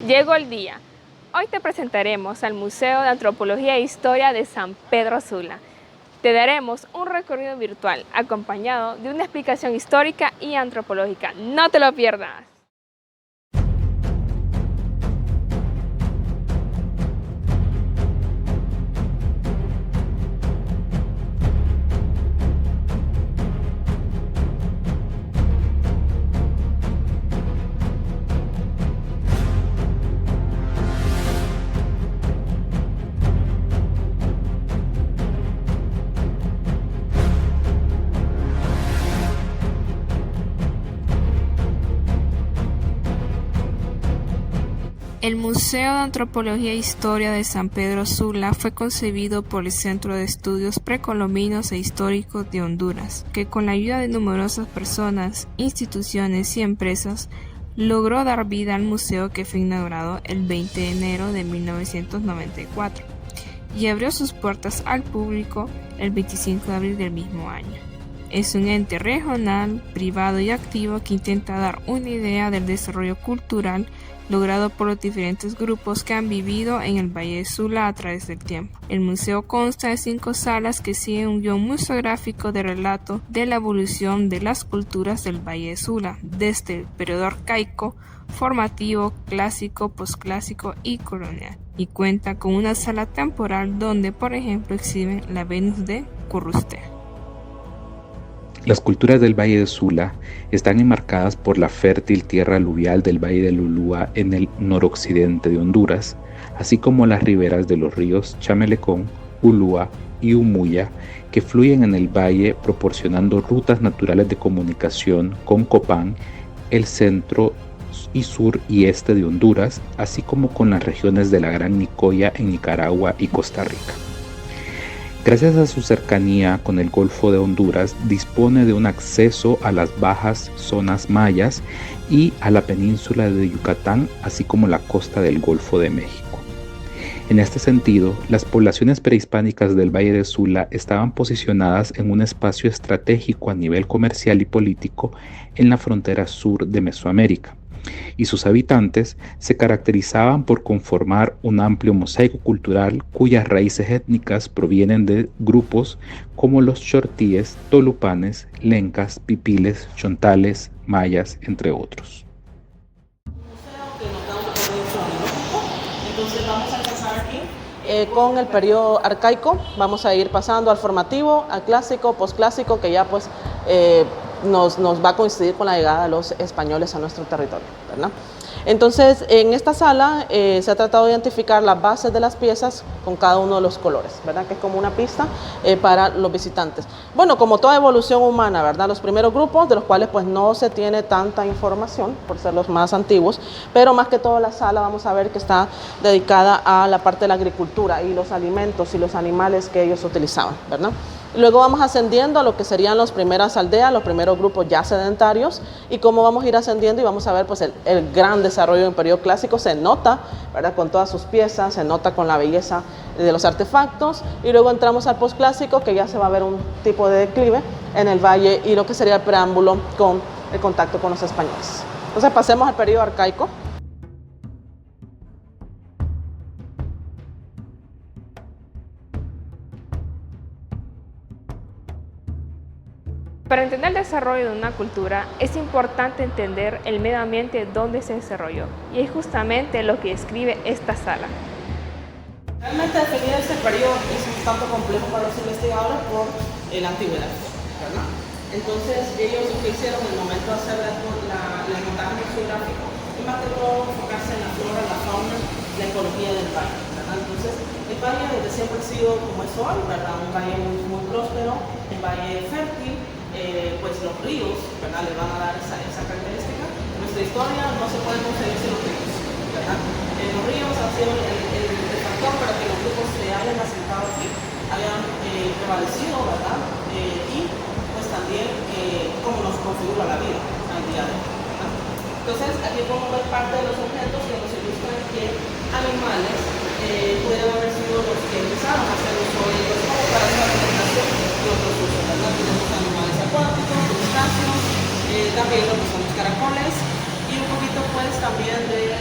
Llegó el día. Hoy te presentaremos al Museo de Antropología e Historia de San Pedro Sula. Te daremos un recorrido virtual acompañado de una explicación histórica y antropológica. ¡No te lo pierdas! El Museo de Antropología e Historia de San Pedro Sula fue concebido por el Centro de Estudios Precolombinos e Históricos de Honduras, que con la ayuda de numerosas personas, instituciones y empresas, logró dar vida al museo, que fue inaugurado el 20 de enero de 1994 y abrió sus puertas al público el 25 de abril del mismo año. Es un ente regional, privado y activo que intenta dar una idea del desarrollo cultural logrado por los diferentes grupos que han vivido en el Valle de Sula a través del tiempo. El museo consta de 5 salas que siguen un guión museográfico de relato de la evolución de las culturas del Valle de Sula, desde el periodo arcaico, formativo, clásico, posclásico y colonial, y cuenta con una sala temporal donde, por ejemplo, exhiben la Venus de Currustea. Las culturas del Valle de Sula están enmarcadas por la fértil tierra aluvial del Valle del Ulúa en el noroccidente de Honduras, así como las riberas de los ríos Chamelecón, Ulúa y Umuya, que fluyen en el valle proporcionando rutas naturales de comunicación con Copán, el centro y sur y este de Honduras, así como con las regiones de la Gran Nicoya en Nicaragua y Costa Rica. Gracias a su cercanía con el Golfo de Honduras, dispone de un acceso a las bajas zonas mayas y a la península de Yucatán, así como la costa del Golfo de México. En este sentido, las poblaciones prehispánicas del Valle de Sula estaban posicionadas en un espacio estratégico a nivel comercial y político en la frontera sur de Mesoamérica, y sus habitantes se caracterizaban por conformar un amplio mosaico cultural cuyas raíces étnicas provienen de grupos como los chortíes, tolupanes, lencas, pipiles, chontales, mayas, entre otros. Entonces vamos a empezar aquí con el periodo arcaico, vamos a ir pasando al formativo, al clásico, posclásico, que ya pues nos va a coincidir con la llegada de los españoles a nuestro territorio, ¿verdad? Entonces, en esta sala se ha tratado de identificar las bases de las piezas con cada uno de los colores, ¿verdad? Que es como una pista para los visitantes. Bueno, como toda evolución humana, ¿verdad? Los primeros grupos, de los cuales pues no se tiene tanta información, por ser los más antiguos, pero más que todo la sala vamos a ver que está dedicada a la parte de la agricultura y los alimentos y los animales que ellos utilizaban, ¿verdad? Luego vamos ascendiendo a lo que serían las primeras aldeas, los primeros grupos ya sedentarios, y cómo vamos a ir ascendiendo y vamos a ver pues el gran desarrollo del periodo clásico. Se nota, ¿verdad? Con todas sus piezas, se nota con la belleza de los artefactos, y luego entramos al posclásico, que ya se va a ver un tipo de declive en el valle y lo que sería el preámbulo con el contacto con los españoles. Entonces pasemos al periodo arcaico. Para entender el desarrollo de una cultura es importante entender el medio ambiente donde se desarrolló, y es justamente lo que describe esta sala. Realmente definir este periodo es un tanto complejo para los investigadores por la antigüedad, ¿verdad? Entonces ellos lo que hicieron en el momento de hacer el montaje geográfico es más que todo enfocarse en la flora, la fauna, la ecología del valle, ¿verdad? Entonces el valle desde siempre ha sido como es hoy, ¿verdad? Un valle muy próspero, un valle fértil. Pues los ríos, ¿verdad? Le van a dar esa característica. En nuestra historia no se puede conseguir sin los ríos, ¿verdad? Los ríos han sido el factor para que los grupos se hayan asentado aquí, hayan prevalecido, ¿verdad? Y pues también cómo nos configura la vida al día de hoy, ¿verdad? Entonces aquí podemos ver parte de los objetos que nos ilustran que animales pudieron haber sido los que empezaron a hacer uso de ellos como para su alimentación y otros usos, ¿verdad? Tenemos animales acuáticos, crustáceos, también lo que son los caracoles, y un poquito pues también de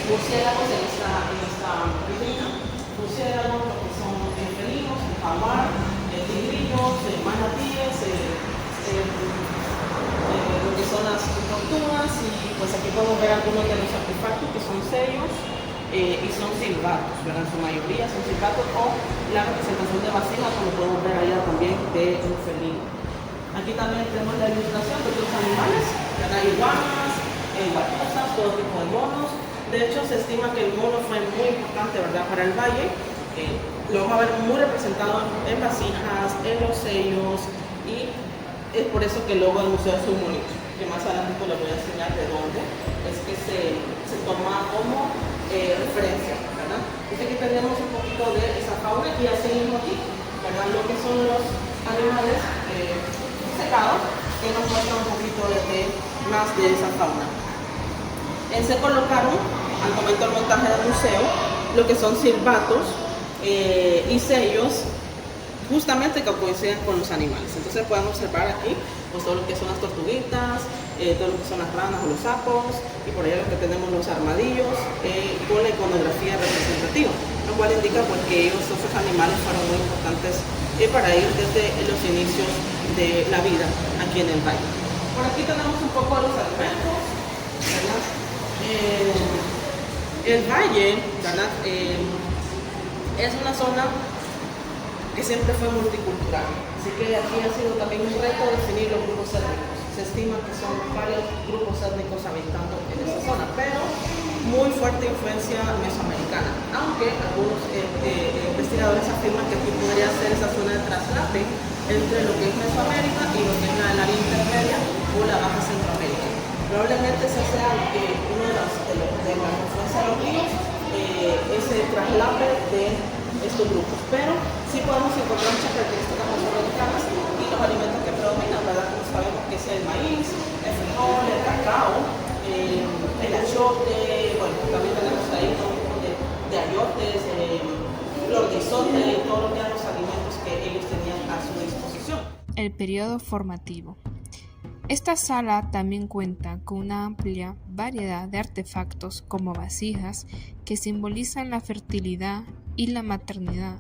murciélagos en esta vitrina, murciélagos, lo que son felinos, jaguar, tigrillos, manatíes, lo que son las tortugas, y pues aquí podemos ver algunos de los artefactos que son sellos y son silbatos, ¿verdad? En su mayoría son silbatos o la representación de vasijas, como podemos ver allá también de un felino. Aquí también tenemos la ilustración de otros animales, ¿verdad? Iguanas, guapusas, todo tipo de monos. De hecho, se estima que el mono fue muy importante, ¿verdad? Para el valle. Lo vamos a ver muy representado en vasijas, en los sellos, y es por eso que el logo del museo es un monito, que más adelante les voy a enseñar de dónde es que se toma como referencia, ¿verdad? Entonces aquí tenemos un poquito de esa fauna y así mismo aquí, ¿verdad? Lo que son los animales secados, que nos muestran un poquito más de esa fauna. Se colocaron, al momento del montaje del museo, lo que son silbatos y sellos, justamente que coinciden con los animales. Entonces podemos observar aquí pues, todo lo que son las tortuguitas, todo lo que son las ranas o los sapos, y por allá lo que tenemos los armadillos, con la iconografía representativa, lo cual indica pues, que estos animales fueron muy importantes para ellos desde los inicios de la vida aquí en el valle. Por aquí tenemos un poco los alimentos, ¿verdad? El valle, ¿verdad? Es una zona que siempre fue multicultural, así que aquí ha sido también un reto definir los grupos étnicos. Se estima que son varios grupos étnicos habitando en esa zona, pero muy fuerte influencia mesoamericana, aunque algunos investigadores afirman que aquí podría ser esa zona de traslape entre lo que es Mesoamérica y lo que es la área intermedia o la Baja Centroamérica. Probablemente ese sea uno de las influencias de los ríos, ese traslape de estos grupos, pero sí podemos encontrar muchas características mesoamericanas y los alimentos que predominan, ¿verdad? Como sabemos que es el maíz, el frijol, el cacao, el achote, bueno, también tenemos ahí un tipo de ayotes, flor de izote, todos los alimentos que ellos tenían a su disposición. El periodo formativo. Esta sala también cuenta con una amplia variedad de artefactos como vasijas que simbolizan la fertilidad y la maternidad,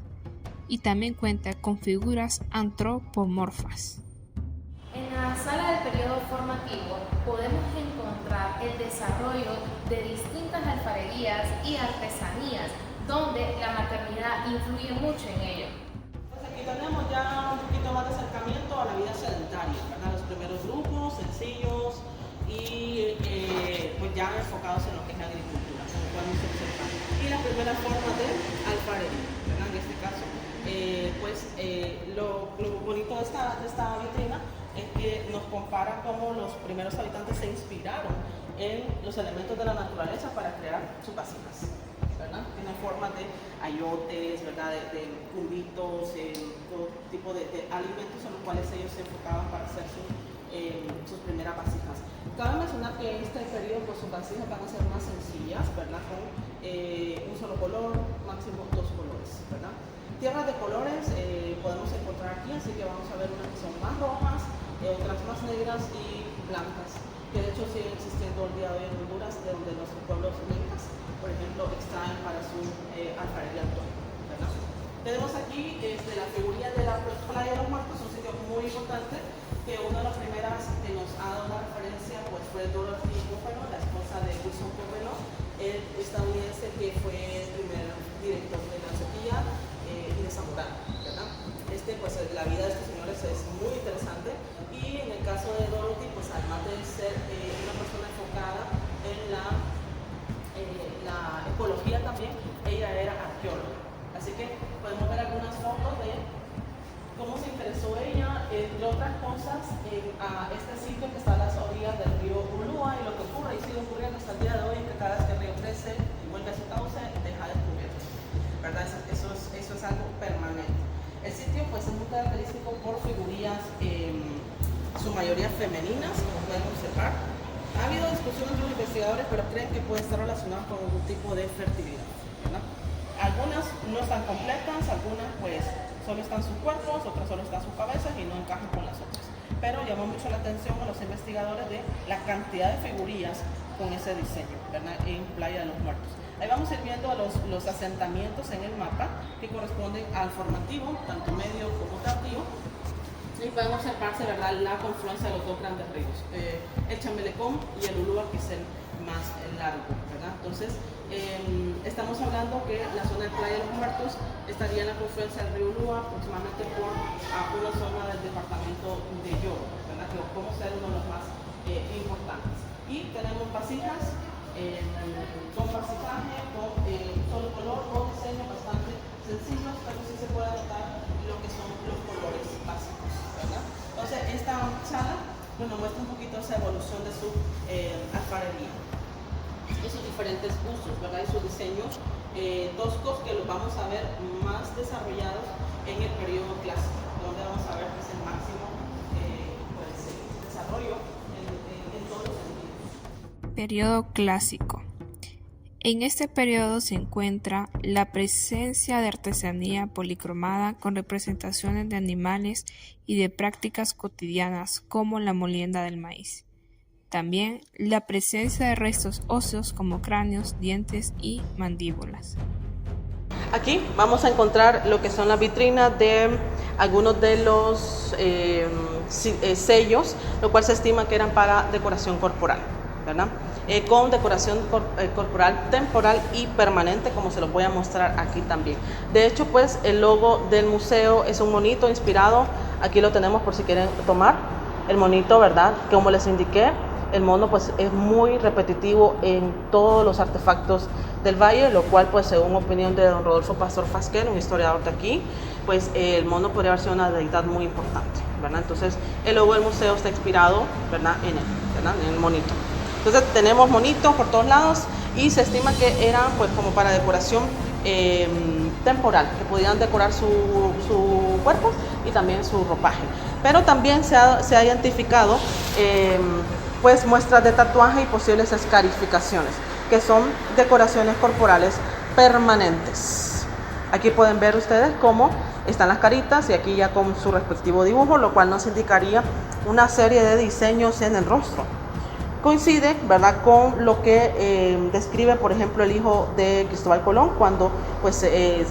y también cuenta con figuras antropomorfas. En la sala del periodo formativo podemos encontrar el desarrollo de distintas alfarerías y artesanías, donde la maternidad influye mucho en ello. Pues aquí tenemos ya un poquito más de acercamiento a la vida sedentaria, ¿verdad? Los primeros grupos sencillos y pues ya enfocados en lo que es la agricultura, como podemos observar. Y las primeras formas de alfarería, ¿verdad? En este caso, lo bonito de esta vitrina es que nos compara cómo los primeros habitantes se inspiraron en los elementos de la naturaleza para crear sus vasijas, ¿verdad? Tiene formas de ayotes, ¿verdad? De cubitos, todo tipo de alimentos en los cuales ellos se enfocaban para hacer sus primeras vasijas. Cabe mencionar que en este periodo pues, sus vasijas van a ser más sencillas, ¿verdad? Con un solo color, máximo 2 colores, ¿verdad? Tierras de colores podemos encontrar aquí, así que vamos a ver unas que son más rojas, otras más negras y blancas, que de hecho siguen existiendo el día de hoy en Honduras, de donde los pueblos mexicanos, por ejemplo, extraen para su alfarería actual, ¿verdad? Tenemos aquí la figurilla de la Playa de los Muertos, un sitio muy importante, que una de las primeras que nos ha dado una referencia pues, fue Dorothy Buffalo, la esposa de Wilson Buffalo, el estadounidense que fue el primer director de la Cepilla y de Zamorano, ¿verdad? Pues la vida de estos señores es muy interesante, y en el caso de Dorothy, pues además de ser una persona enfocada en la ecología también, ella era arqueóloga. Así que podemos ver algunas fotos de cómo se interesó ella, entre otras cosas, a este sitio que está a las orillas del río Ulúa, y lo que ocurre y sigue ocurriendo hasta el día de hoy es que cada vez que el río crece y vuelve a su cauce, deja de cubrirse, ¿verdad? Eso es algo permanente. El sitio pues, es muy característico por figurillas, su mayoría femeninas, como pueden observar. Ha habido discusiones entre los investigadores, pero creen que puede estar relacionado con algún tipo de fertilidad, ¿verdad? Algunas no están completas, algunas pues solo están sus cuerpos, otras solo están sus cabezas y no encajan con las otras. pero llamó mucho la atención a los investigadores de la cantidad de figurillas con ese diseño, ¿verdad? En Playa de los Muertos. Ahí vamos a ir viendo a los asentamientos en el mapa que corresponden al formativo, tanto medio como tardío. Y pueden observarse, ¿verdad?, la confluencia de los dos grandes ríos, el Chamelecón y el Ulúa, que es el más largo, ¿verdad? Entonces, estamos hablando que la zona de Playa de los Muertos estaría en la confluencia del río Ulúa, aproximadamente por una zona del departamento de Yoro, ¿verdad?, que como ser uno de los más importantes. Y tenemos vasijas con vasijaje, con solo color o diseño bastante sencillos, pero sí se puede notar lo que son los colores básicos, ¿verdad? Entonces, esta sala nos muestra un poquito esa evolución de su alfarería y sus diferentes usos, ¿verdad? Y sus diseños toscos, que los vamos a ver más desarrollados en el periodo clásico, donde vamos a ver que es el máximo desarrollo en todos los sentidos. Periodo clásico. En este periodo se encuentra la presencia de artesanía policromada con representaciones de animales y de prácticas cotidianas como la molienda del maíz. También la presencia de restos óseos como cráneos, dientes y mandíbulas. Aquí vamos a encontrar lo que son las vitrinas de algunos de los sellos, lo cual se estima que eran para decoración corporal, ¿verdad? Con decoración corporal temporal y permanente, como se los voy a mostrar aquí también. De hecho, pues el logo del museo es un monito inspirado, aquí lo tenemos por si quieren tomar, el monito, ¿verdad? Como les indiqué, el mono pues es muy repetitivo en todos los artefactos del valle, lo cual pues según opinión de don Rodolfo Pastor Fasquer, un historiador de aquí, pues el mono podría haber sido una deidad muy importante, ¿verdad? Entonces el logo del museo está inspirado, ¿verdad?, en él, ¿verdad?, en el monito. Entonces tenemos monitos por todos lados y se estima que eran pues como para decoración temporal, que podían decorar su cuerpo y también su ropaje. Pero también se ha identificado pues muestras de tatuaje y posibles escarificaciones, que son decoraciones corporales permanentes. Aquí pueden ver ustedes cómo están las caritas y aquí ya con su respectivo dibujo, lo cual nos indicaría una serie de diseños en el rostro. Coincide, ¿verdad?, con lo que describe, por ejemplo, el hijo de Cristóbal Colón cuando pues,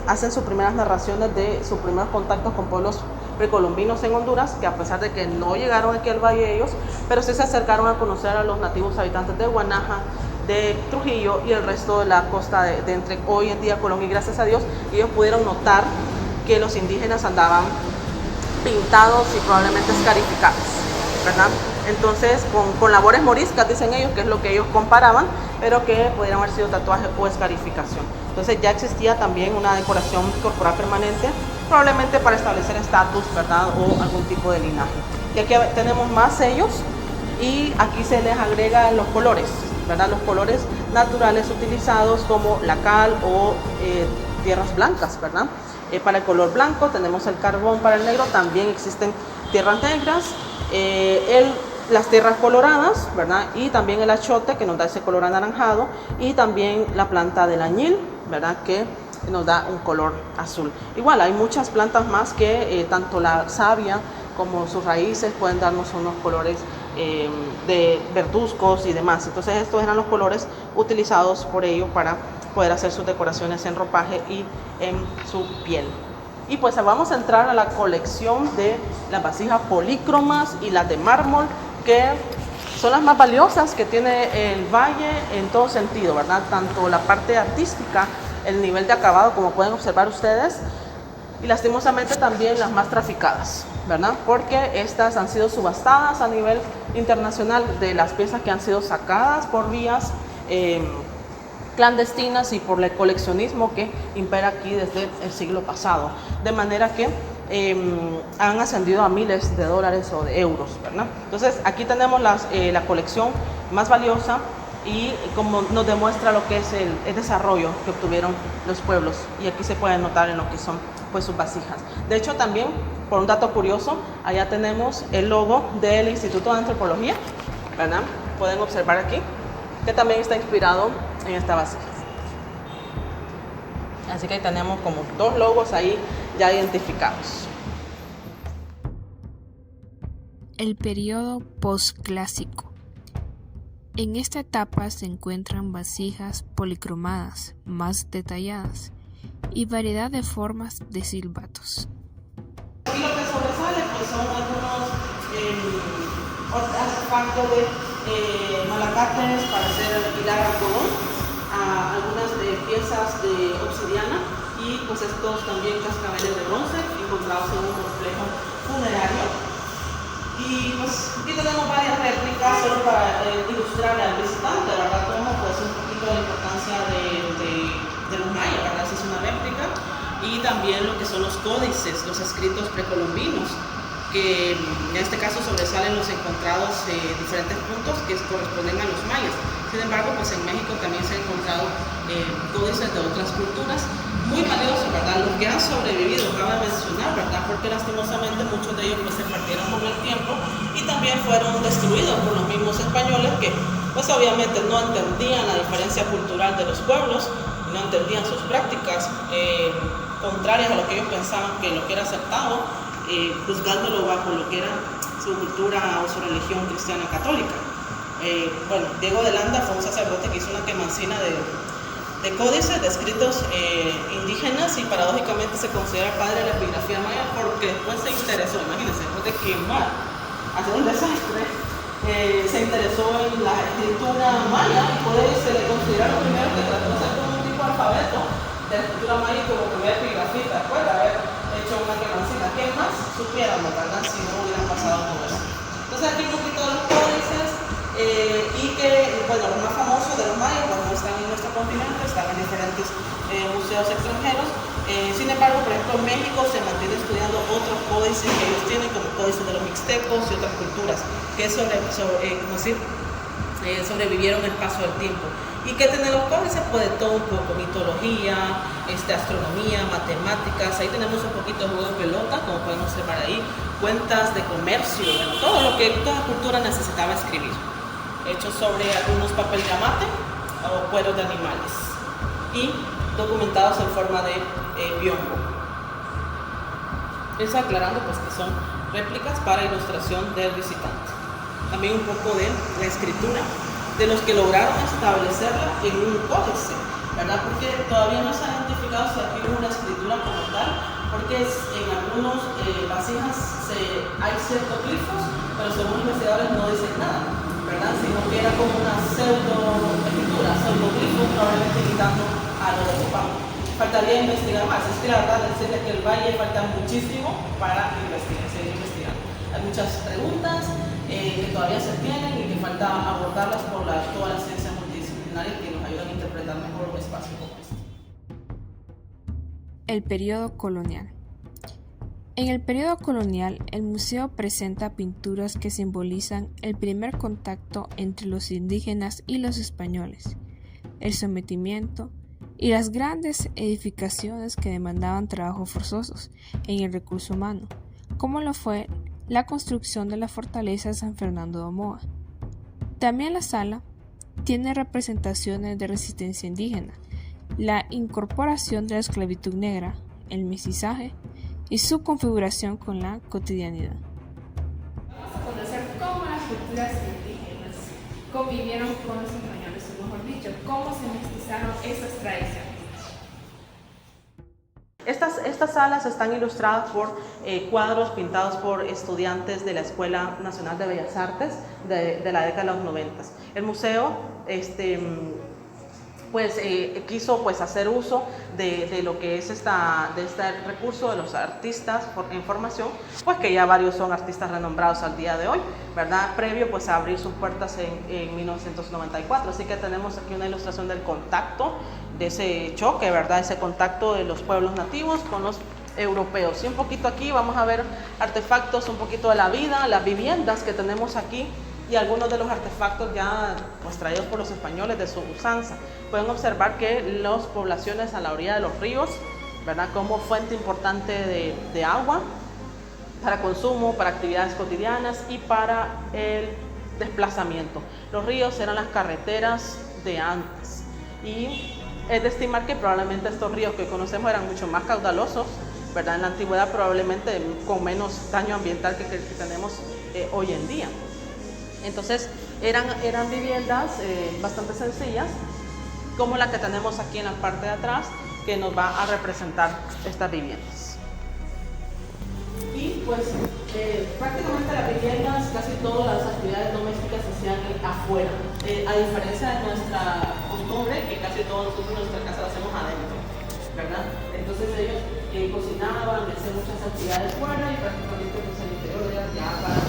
hacen sus primeras narraciones de sus primeros contactos con pueblos precolombinos en Honduras, que a pesar de que no llegaron aquí al valle ellos, pero sí se acercaron a conocer a los nativos habitantes de Guanaja, de Trujillo y el resto de la costa de entre hoy en día Colón, y gracias a Dios ellos pudieron notar que los indígenas andaban pintados y probablemente escarificados, ¿verdad? Entonces, con labores moriscas, dicen ellos, que es lo que ellos comparaban, pero que pudieran haber sido tatuaje o escarificación. Entonces ya existía también una decoración corporal permanente, probablemente para establecer estatus, ¿verdad?, o algún tipo de linaje. Y aquí tenemos más sellos y aquí se les agrega los colores, ¿verdad?, los colores naturales utilizados como la cal o tierras blancas, ¿verdad? Para el color blanco tenemos el carbón, para el negro también existen tierras negras, las tierras coloradas, ¿verdad?, y también el achote, que nos da ese color anaranjado, y también la planta del añil, ¿verdad?, que nos da un color azul. Igual hay muchas plantas más que tanto la savia como sus raíces pueden darnos unos colores de verduzcos y demás. Entonces estos eran los colores utilizados por ellos para poder hacer sus decoraciones en ropaje y en su piel. Y pues vamos a entrar a la colección de las vasijas polícromas y las de mármol, que son las más valiosas que tiene el valle en todo sentido, ¿verdad? Tanto la parte artística, el nivel de acabado, como pueden observar ustedes, y lastimosamente también las más traficadas, ¿verdad? Porque estas han sido subastadas a nivel internacional de las piezas que han sido sacadas por vías clandestinas y por el coleccionismo que impera aquí desde el siglo pasado, de manera que han ascendido a miles de dólares o de euros, ¿verdad? Entonces aquí tenemos la colección más valiosa y como nos demuestra lo que es el desarrollo que obtuvieron los pueblos, y aquí se puede notar en lo que son pues sus vasijas. De hecho también, por un dato curioso, allá tenemos el logo del Instituto de Antropología, ¿verdad? Pueden observar aquí que también está inspirado en esta vasija. Así que ahí tenemos como dos logos ahí ya identificados. El periodo posclásico. En esta etapa se encuentran vasijas policromadas más detalladas y variedad de formas de silbatos. Y lo que sobresale pues son algunos artefactos de malacates para hacer hilar algodón, algunas piezas de obsidiana y pues estos también cascabeles de bronce encontrados en un complejo funerario. Y pues aquí tenemos varias réplicas solo para ilustrar al visitante, ¿verdad? Como pues un poquito la importancia de los mayas, ¿verdad? Esa es una réplica. Y también lo que son los códices, los escritos precolombinos, que en este caso sobresalen los encontrados en diferentes puntos que corresponden a los mayas. Sin embargo, pues en México también se han encontrado códices de otras culturas muy valiosos, ¿verdad? Los que han sobrevivido, cabe mencionar, ¿verdad? Porque lastimosamente muchos de ellos pues se perdieron con el tiempo y también fueron destruidos por los mismos españoles que pues obviamente no entendían la diferencia cultural de los pueblos, no entendían sus prácticas contrarias a lo que ellos pensaban que lo que era aceptado, juzgándolo bajo lo que era su cultura o su religión cristiana católica. Bueno, Diego de Landa fue un sacerdote que hizo una quemancina de códices, de escritos indígenas y paradójicamente se considera padre de la epigrafía maya porque después se interesó, imagínense, después de quemar, hacer un desastre, se interesó en la escritura maya y por eso se le considera lo primero que trató de hacer como un tipo de alfabeto de la escritura maya y como primera epigrafía después de haber hecho una quemancina. ¿Qué más supiéramos, verdad? Si no hubieran pasado todo eso. Entonces aquí un poquito de los códices y que, bueno, los más famosos de los mayas, pues no están en nuestro continente, están en diferentes museos extranjeros. Sin embargo, por ejemplo, en México se mantiene estudiando otros códices que ellos tienen, como códices de los mixtecos y otras culturas, que sobrevivieron el paso del tiempo. ¿Y qué tienen los códices? Pues de todo un poco, mitología, astronomía, matemáticas, ahí tenemos un poquito de juego de pelota, como pueden observar ahí, cuentas de comercio, bueno, todo lo que toda cultura necesitaba escribir, hechos sobre algunos papel de amate o cueros de animales y documentados en forma de biombo. Eso aclarando pues que son réplicas para ilustración del visitante. También un poco de la escritura de los que lograron establecerla en un códice, ¿verdad? Porque todavía no se ha identificado si aquí hubo una escritura como tal, porque en algunos vasijas hay ciertos glifos, pero según investigadores no dicen nada, ¿verdad? Sino que era como una pseudo-escritura, pseudo-glifos, probablemente quitando a lo de Copán. Faltaría investigar más, es que la verdad decirle que el valle falta muchísimo para investigar, seguir investigando. Hay muchas preguntas que todavía se tienen y que falta abordarlas por todas las ciencias multidisciplinarias que nos ayudan a interpretar mejor un espacio como este. El periodo colonial. En el periodo colonial, el museo presenta pinturas que simbolizan el primer contacto entre los indígenas y los españoles, el sometimiento y las grandes edificaciones que demandaban trabajos forzosos en el recurso humano, como lo fue la construcción de la fortaleza de San Fernando de Omoa. También la sala tiene representaciones de resistencia indígena, la incorporación de la esclavitud negra, el mestizaje y su configuración con la cotidianidad. Vamos a conocer cómo las culturas indígenas convivieron con los españoles, o mejor dicho, cómo se mestizaron esas tradiciones. Estas salas están ilustradas por cuadros pintados por estudiantes de la Escuela Nacional de Bellas Artes de la década de los 90. El museo quiso pues hacer uso de lo que es de este recurso de los artistas en formación, pues que ya varios son artistas renombrados al día de hoy, ¿verdad? Previo pues a abrir sus puertas en 1994, así que tenemos aquí una ilustración del contacto, de ese choque, ¿verdad? Ese contacto de los pueblos nativos con los europeos. Y un poquito aquí vamos a ver artefactos, un poquito de la vida, las viviendas que tenemos aquí y algunos de los artefactos ya pues traídos por los españoles de su usanza. Pueden observar que las poblaciones a la orilla de los ríos, ¿verdad? Como fuente importante de agua para consumo, para actividades cotidianas y para el desplazamiento. Los ríos eran las carreteras de antes y es de estimar que probablemente estos ríos que hoy conocemos eran mucho más caudalosos, ¿verdad? En la antigüedad probablemente con menos daño ambiental que tenemos hoy en día. Entonces eran viviendas bastante sencillas, como la que tenemos aquí en la parte de atrás, que nos va a representar estas viviendas. Y pues prácticamente las viviendas, casi todas las actividades domésticas se hacían afuera, a diferencia de nuestra costumbre, que casi todos nosotros en nuestra casa lo hacemos adentro, ¿verdad? Entonces ellos cocinaban, hacían muchas actividades fuera y prácticamente pues, el interior era ya para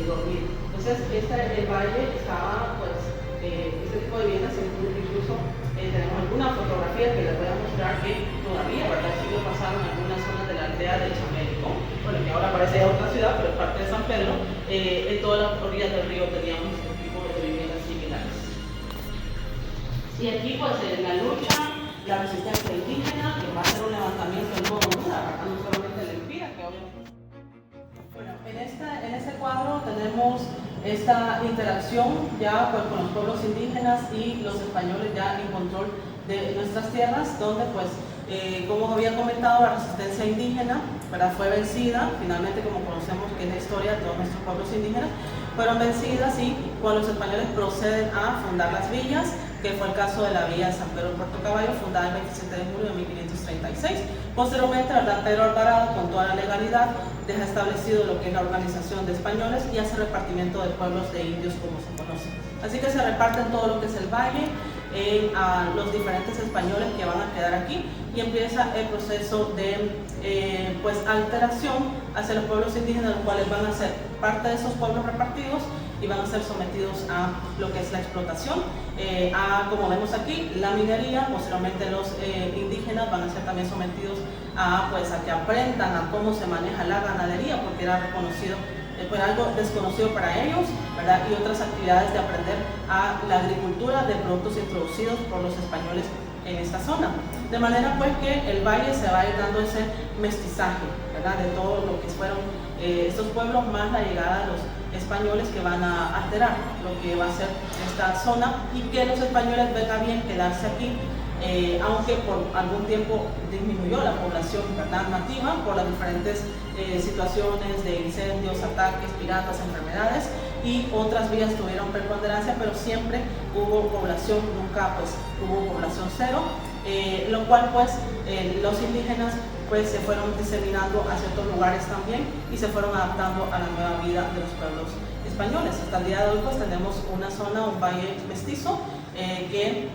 dormir. Entonces el valle estaba, pues, este tipo de viviendas, incluso tenemos algunas fotografías que les voy a mostrar que todavía, ¿verdad? Siglo pasado en algunas zonas de la aldea de Chamélico, bueno, que ahora parece ya otra ciudad, pero es parte de San Pedro, en todas las orillas del río teníamos este tipo de viviendas similares. Y aquí, pues, en la lucha, la resistencia indígena, que va a ser un levantamiento en todo Honduras, no solamente en el Empira, que obviamente... Bueno, en este cuadro tenemos esta interacción ya pues, con los pueblos indígenas y los españoles ya en control de nuestras tierras, donde pues, como había comentado, la resistencia indígena, ¿verdad? Fue vencida, finalmente como conocemos que es la historia de todos nuestros pueblos indígenas, fueron vencidas y cuando los españoles proceden a fundar las villas, que fue el caso de la villa de San Pedro de Puerto Caballo, fundada el 27 de julio de 1536. Posteriormente, ¿verdad? Pedro Alvarado, con toda la legalidad, deja establecido lo que es la organización de españoles y hace repartimiento de pueblos de indios como se conoce. Así que se reparten todo lo que es el valle a los diferentes españoles que van a quedar aquí y empieza el proceso de pues, alteración hacia los pueblos indígenas, los cuales van a ser parte de esos pueblos repartidos y van a ser sometidos a lo que es la explotación, como vemos aquí, la minería. Posteriormente los indígenas van a ser también sometidos a, pues, a que aprendan a cómo se maneja la ganadería, porque era reconocido, pues, algo desconocido para ellos, ¿verdad? Y otras actividades de aprender a la agricultura de productos introducidos por los españoles en esta zona. De manera pues que el valle se va a ir dando ese mestizaje, ¿verdad? De todo lo que fueron estos pueblos, más la llegada de los españoles que van a alterar lo que va a ser esta zona y que los españoles venga bien quedarse aquí, aunque por algún tiempo disminuyó la población, ¿verdad? Nativa por las diferentes situaciones de incendios, ataques, piratas, enfermedades, y otras vías tuvieron preponderancia, pero siempre hubo población, nunca pues hubo población cero, lo cual pues los indígenas pues se fueron diseminando a ciertos lugares también y se fueron adaptando a la nueva vida de los pueblos españoles. Hasta el día de hoy pues tenemos una zona, un valle mestizo que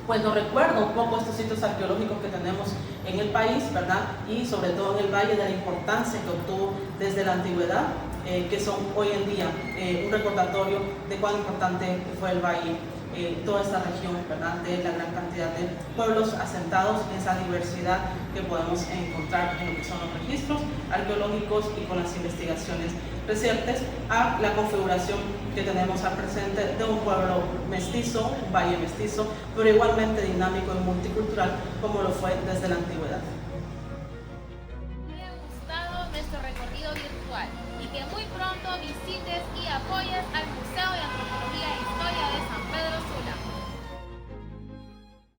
pues nos recuerda un poco estos sitios arqueológicos que tenemos en el país, ¿verdad? Y sobre todo en el valle, de la importancia que obtuvo desde la antigüedad, que son hoy en día un recordatorio de cuán importante fue el valle, toda esta región, ¿verdad? De la gran cantidad de pueblos asentados, esa diversidad que podemos encontrar en lo que son los registros arqueológicos y con las investigaciones recientes a la configuración que tenemos al presente de un pueblo mestizo, un valle mestizo, pero igualmente dinámico y multicultural como lo fue desde la antigüedad. Me ha gustado nuestro recorrido virtual y que muy pronto visites y apoyes al Museo de